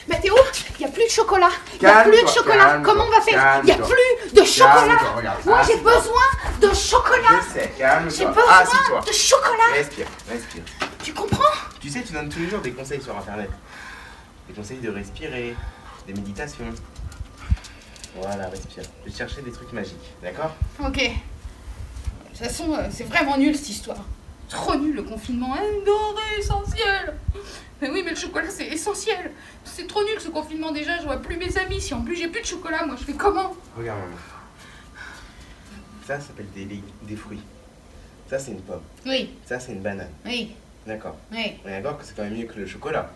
Mais Théo, il n'y a plus de chocolat. Il n'y a plus de chocolat. Comment on va faire? Il n'y a plus de chocolat. Moi, j'ai besoin de chocolat. Je sais, calme-toi. J'ai besoin de chocolat. Respire, respire. Tu comprends? Tu sais, tu donnes tous les jours des conseils sur Internet. Des conseils de respirer, des méditations. Voilà, respire. Je vais chercher des trucs magiques, d'accord? Ok. De toute façon, c'est vraiment nul cette histoire. Trop nul le confinement. Denrée essentielle. Mais oui, mais le chocolat c'est essentiel. C'est trop nul ce confinement déjà. Je vois plus mes amis. Si en plus j'ai plus de chocolat, moi je fais comment? Regarde, maman. Ça s'appelle des fruits. Ça, c'est une pomme. Oui. Ça, c'est une banane. Oui. D'accord. Oui. On est d'accord que c'est quand même mieux que le chocolat.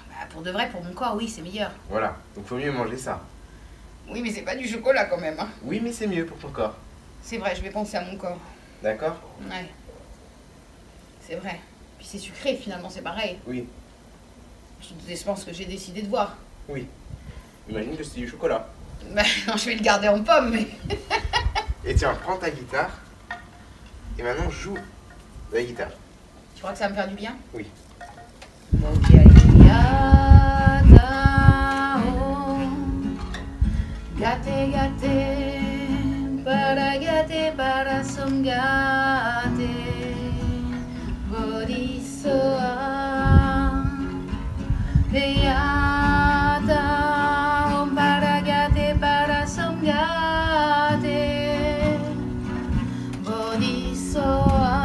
Bah, pour de vrai, pour mon corps, oui, c'est meilleur. Voilà. Donc, faut mieux manger ça. Oui, mais c'est pas du chocolat quand même. Hein. Oui, mais c'est mieux pour ton corps. C'est vrai, je vais penser à mon corps. D'accord? Ouais. C'est vrai. Puis c'est sucré finalement, c'est pareil. Oui. Je pense que j'ai décidé de voir. Oui. Imagine que c'est du chocolat. Bah, non, je vais le garder en pomme, mais... Et tiens, prends ta guitare. Et maintenant, joue de la guitare. Tu crois que ça va me faire du bien? Oui. Gate gate para somgate bodisoa Beata om para somgate bodisoa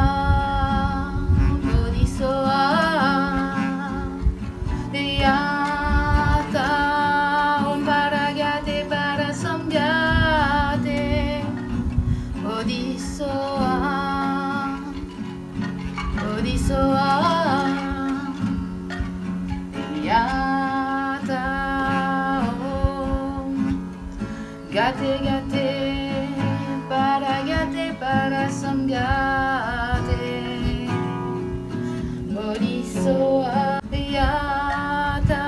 Beata om para somgate Bodisoa Beata om Gate para somgate Bodisoa Beata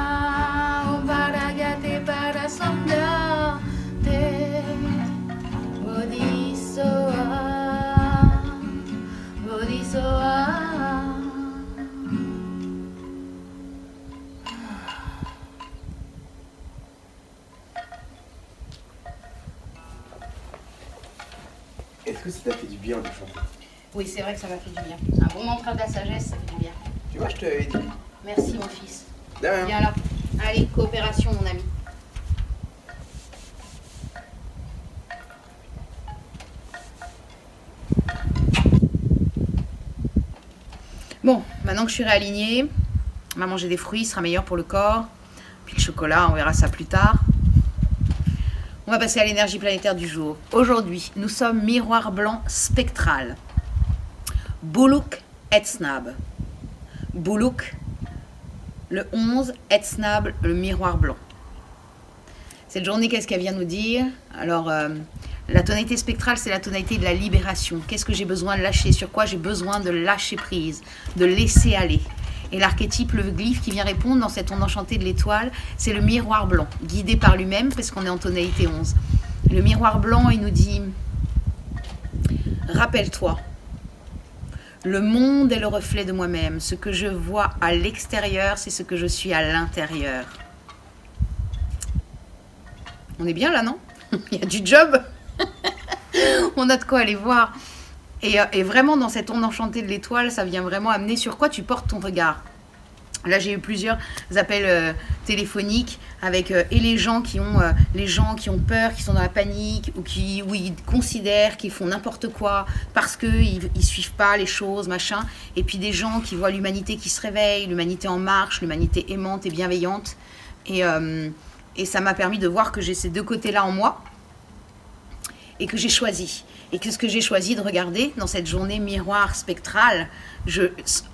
om para somgate Bodisoa Est-ce que ça t'a fait du bien de chanter? Oui, c'est vrai que ça m'a fait du bien. Un bon mantra de la sagesse, ça fait du bien. Tu vois, je te l'avais dit. Merci mon fils. De rien. Viens là. Allez, coopération mon ami. Bon, maintenant que je suis réalignée, on va manger des fruits, ce sera meilleur pour le corps. Puis le chocolat, on verra ça plus tard. On va passer à l'énergie planétaire du jour. Aujourd'hui, nous sommes miroir blanc spectral. Buluk Etsnab. Buluk, le 11, Etsnab, le miroir blanc. Cette journée, qu'est-ce qu'elle vient nous dire? Alors, la tonalité spectrale, c'est la tonalité de la libération. Qu'est-ce que j'ai besoin de lâcher? Sur quoi j'ai besoin de lâcher prise, de laisser aller? Et l'archétype, le glyphe qui vient répondre dans cette onde enchantée de l'étoile, c'est le miroir blanc, guidé par lui-même, parce qu'on est en tonalité 11. Le miroir blanc, il nous dit, rappelle-toi, le monde est le reflet de moi-même. Ce que je vois à l'extérieur, c'est ce que je suis à l'intérieur. On est bien là, non? Il y a du job. On a de quoi aller voir. Et vraiment, dans cette onde enchantée de l'étoile, ça vient vraiment amener sur quoi tu portes ton regard. Là, j'ai eu plusieurs appels téléphoniques avec et les gens qui ont peur, qui sont dans la panique, ou ils considèrent qu'ils font n'importe quoi parce qu'ils ne suivent pas les choses, machin. Et puis des gens qui voient l'humanité qui se réveille, l'humanité en marche, l'humanité aimante et bienveillante. Et ça m'a permis de voir que j'ai ces deux côtés-là en moi et que j'ai choisi. Et que ce que j'ai choisi de regarder dans cette journée miroir spectrale,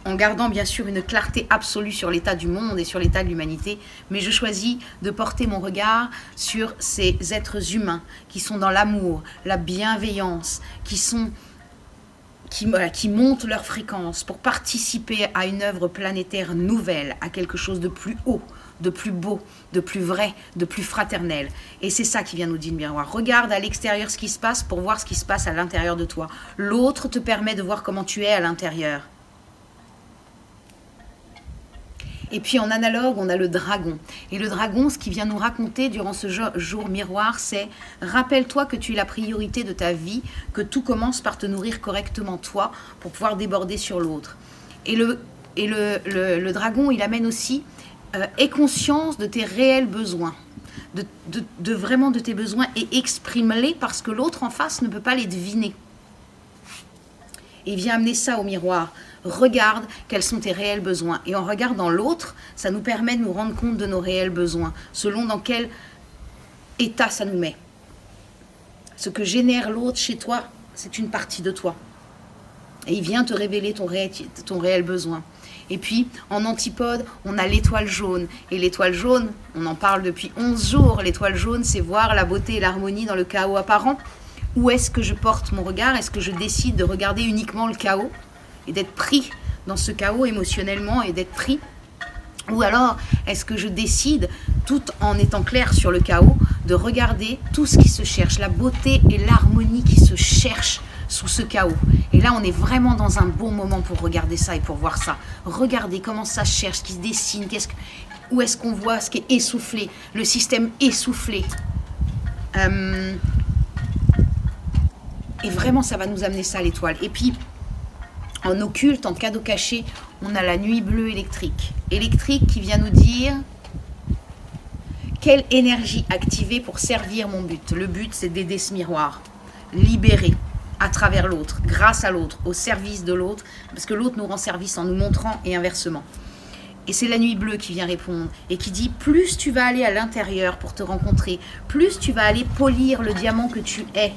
en gardant bien sûr une clarté absolue sur l'état du monde et sur l'état de l'humanité, mais je choisis de porter mon regard sur ces êtres humains qui sont dans l'amour, la bienveillance, qui montent leur fréquence pour participer à une œuvre planétaire nouvelle, à quelque chose de plus haut, de plus beau, de plus vrai, de plus fraternel. Et c'est ça qui vient nous dire le miroir. Regarde à l'extérieur ce qui se passe pour voir ce qui se passe à l'intérieur de toi. L'autre te permet de voir comment tu es à l'intérieur. Et puis en analogue, on a le dragon. Et le dragon, ce qu'il vient nous raconter durant ce jour miroir, c'est « Rappelle-toi que tu es la priorité de ta vie, que tout commence par te nourrir correctement toi pour pouvoir déborder sur l'autre. » Et le dragon, il amène aussi « Aie conscience de tes réels besoins. » Vraiment de tes besoins et exprime-les parce que l'autre en face ne peut pas les deviner. Et il vient amener ça au miroir. Regarde quels sont tes réels besoins. Et en regardant l'autre, ça nous permet de nous rendre compte de nos réels besoins, selon dans quel état ça nous met. Ce que génère l'autre chez toi, c'est une partie de toi. Et il vient te révéler ton réel besoin. Et puis, en antipode, on a l'étoile jaune. Et l'étoile jaune, on en parle depuis 11 jours. L'étoile jaune, c'est voir la beauté et l'harmonie dans le chaos apparent. Où est-ce que je porte mon regard? Est-ce que je décide de regarder uniquement le chaos et d'être pris dans ce chaos émotionnellement et d'être pris? Ou alors, est-ce que je décide, tout en étant clair sur le chaos, de regarder tout ce qui se cherche, la beauté et l'harmonie qui se cherchent sous ce chaos? Et là, on est vraiment dans un bon moment pour regarder ça et pour voir ça. Regardez comment ça se cherche, ce qui se dessine, où est-ce qu'on voit ce qui est essoufflé, le système essoufflé. Et vraiment, ça va nous amener ça à l'étoile. Et puis, en occulte, en cadeau caché, on a la nuit bleue électrique. Électrique qui vient nous dire quelle énergie activer pour servir mon but. Le but, c'est d'aider ce miroir, libérer à travers l'autre, grâce à l'autre, au service de l'autre, parce que l'autre nous rend service en nous montrant et inversement. Et c'est la nuit bleue qui vient répondre et qui dit plus tu vas aller à l'intérieur pour te rencontrer, plus tu vas aller polir le diamant que tu es,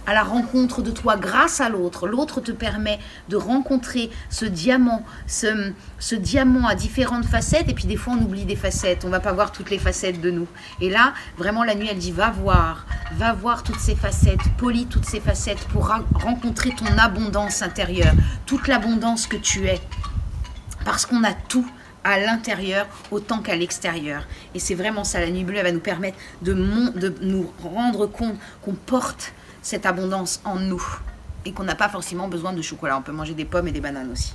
à la rencontre de toi grâce à l'autre. L'autre te permet de rencontrer ce diamant à différentes facettes. Et puis des fois, on oublie des facettes. On ne va pas voir toutes les facettes de nous. Et là, vraiment, la nuit, elle dit, va voir toutes ces facettes, polis toutes ces facettes pour rencontrer ton abondance intérieure, toute l'abondance que tu es. Parce qu'on a tout à l'intérieur autant qu'à l'extérieur. Et c'est vraiment ça, la nuit bleue, elle va nous permettre de nous rendre compte qu'on porte cette abondance en nous et qu'on n'a pas forcément besoin de chocolat. On peut manger des pommes et des bananes aussi.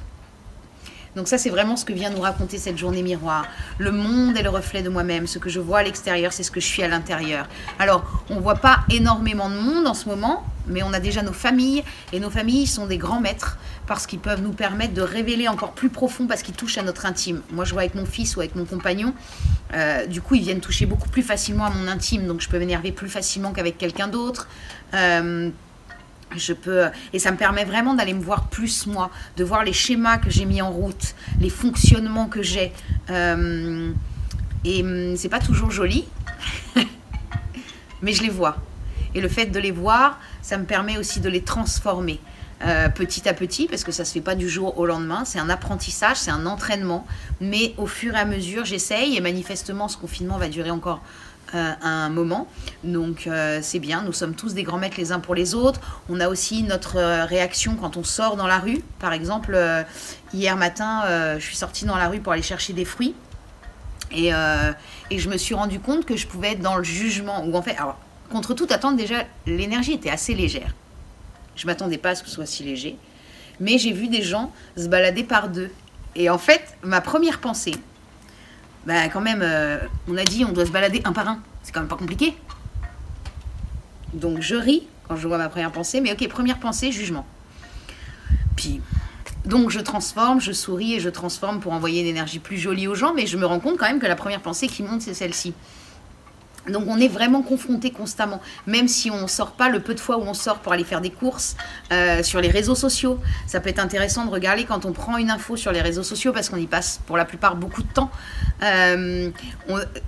Donc ça, c'est vraiment ce que vient nous raconter cette journée miroir. Le monde est le reflet de moi-même. Ce que je vois à l'extérieur, c'est ce que je suis à l'intérieur. Alors, on ne voit pas énormément de monde en ce moment, mais on a déjà nos familles. Et nos familles sont des grands maîtres parce qu'ils peuvent nous permettre de révéler encore plus profond parce qu'ils touchent à notre intime. Moi, je vois avec mon fils ou avec mon compagnon. Du coup, ils viennent toucher beaucoup plus facilement à mon intime. Donc, je peux m'énerver plus facilement qu'avec quelqu'un d'autre. Et ça me permet vraiment d'aller me voir plus moi, de voir les schémas que j'ai mis en route, les fonctionnements que j'ai. Et c'est pas toujours joli, mais je les vois. Et le fait de les voir, ça me permet aussi de les transformer petit à petit, parce que ça se fait pas du jour au lendemain. C'est un apprentissage, c'est un entraînement. Mais au fur et à mesure, j'essaye. Et manifestement, ce confinement va durer encore un moment, donc c'est bien, nous sommes tous des grands maîtres les uns pour les autres. On a aussi notre réaction quand on sort dans la rue. Par exemple, hier matin, je suis sortie dans la rue pour aller chercher des fruits et je me suis rendu compte que je pouvais être dans le jugement, ou en fait, alors, contre toute attente, déjà, l'énergie était assez légère. Je m'attendais pas à ce que ce soit si léger, mais j'ai vu des gens se balader par deux. Et en fait, ma première pensée, bah quand même, on a dit on doit se balader un par un. C'est quand même pas compliqué. Donc je ris quand je vois ma première pensée. Mais ok, première pensée, jugement. Puis, donc je transforme, je souris et je transforme pour envoyer une énergie plus jolie aux gens. Mais je me rends compte quand même que la première pensée qui monte, c'est celle-ci. Donc on est vraiment confronté constamment, même si on ne sort pas, le peu de fois où on sort pour aller faire des courses sur les réseaux sociaux. Ça peut être intéressant de regarder quand on prend une info sur les réseaux sociaux parce qu'on y passe pour la plupart beaucoup de temps.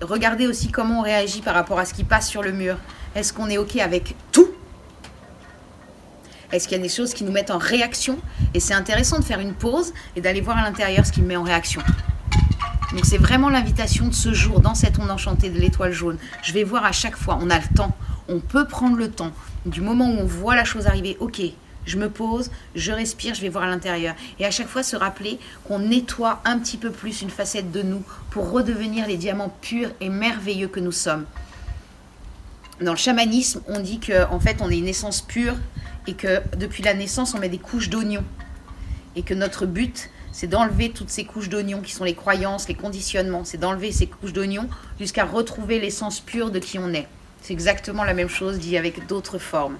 Regardez aussi comment on réagit par rapport à ce qui passe sur le mur. Est-ce qu'on est OK avec tout ? Est-ce qu'il y a des choses qui nous mettent en réaction ? Et c'est intéressant de faire une pause et d'aller voir à l'intérieur ce qui me met en réaction. Donc c'est vraiment l'invitation de ce jour, dans cette onde enchantée de l'étoile jaune. Je vais voir à chaque fois, on a le temps, on peut prendre le temps. Du moment où on voit la chose arriver, ok, je me pose, je respire, je vais voir à l'intérieur. Et à chaque fois se rappeler qu'on nettoie un petit peu plus une facette de nous pour redevenir les diamants purs et merveilleux que nous sommes. Dans le chamanisme, on dit qu'en fait on est une essence pure et que depuis la naissance on met des couches d'oignons. Et que notre but, c'est d'enlever toutes ces couches d'oignons qui sont les croyances, les conditionnements. C'est d'enlever ces couches d'oignons jusqu'à retrouver l'essence pure de qui on est. C'est exactement la même chose dit avec d'autres formes.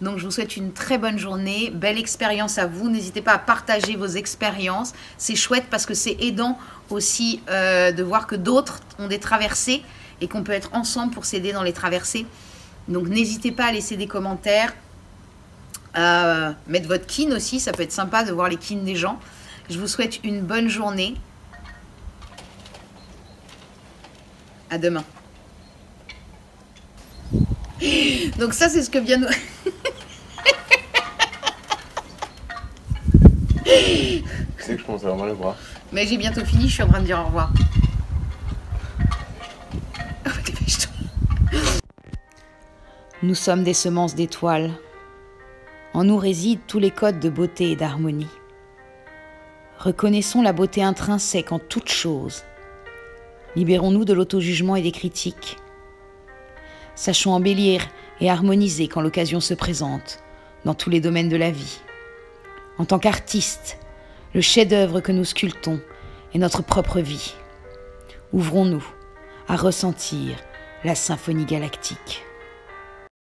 Donc je vous souhaite une très bonne journée, belle expérience à vous. N'hésitez pas à partager vos expériences. C'est chouette parce que c'est aidant aussi de voir que d'autres ont des traversées et qu'on peut être ensemble pour s'aider dans les traversées. Donc n'hésitez pas à laisser des commentaires, mettre votre kin aussi, ça peut être sympa de voir les kins des gens. Je vous souhaite une bonne journée. À demain. Donc ça c'est ce que vient nous... Tu sais que je commence à avoir mal au bras. Mais j'ai bientôt fini, je suis en train de dire au revoir. Nous sommes des semences d'étoiles. En nous résident tous les codes de beauté et d'harmonie. Reconnaissons la beauté intrinsèque en toute chose. Libérons-nous de l'auto-jugement et des critiques. Sachons embellir et harmoniser quand l'occasion se présente, dans tous les domaines de la vie. En tant qu'artistes, le chef-d'œuvre que nous sculptons est notre propre vie. Ouvrons-nous à ressentir la symphonie galactique.